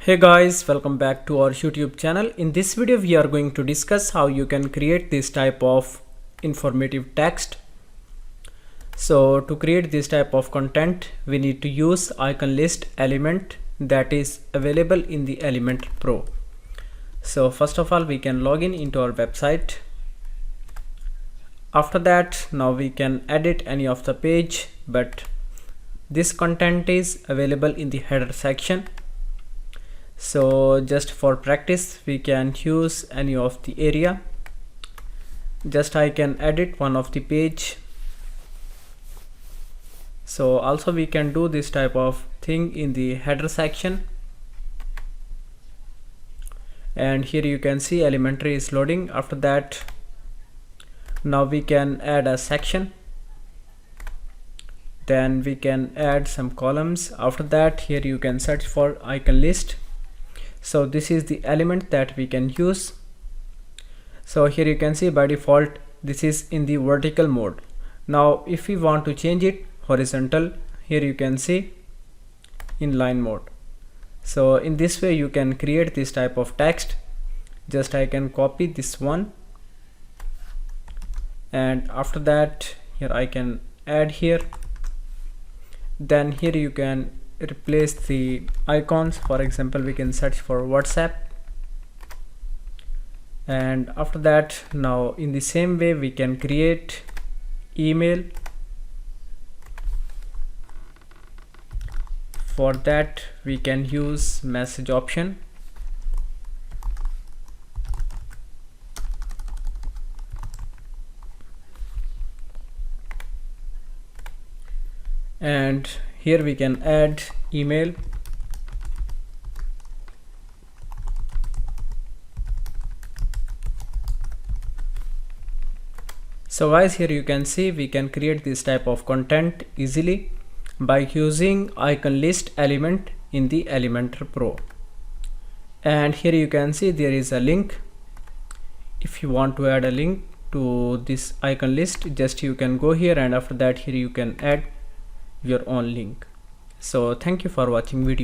Hey guys, welcome back to our YouTube channel. In this video we are going to discuss how you can create this type of informative text. So to create this type of content we need to use icon list element that is available in the Elementor Pro. So first of all we can log in into our website. After that now we can edit any of the page, but this content is available in the header section. So just for practice we can use any of the area. Just I can edit one of the page. So also we can do this type of thing in the header section, and here you can see Elementor is loading. After that now we can add a section, then we can add some columns. After that here you can search for icon list. So this is the element that we can use. So here you can see by default this is in the vertical mode. Now if we want to change it horizontal, here you can see in line mode. So in this way you can create this type of text. Just I can copy this one, and after that here I can add here. Then here you can replace the icons. For example, we can search for WhatsApp, and after that now in the same way we can create email. For that we can use message option, and here we can add email. So guys, here you can see we can create this type of content easily by using icon list element in the Elementor Pro. And here you can see there is a link. If you want to add a link to this icon list, just you can go here, and after that here you can add your own link. So thank you for watching video.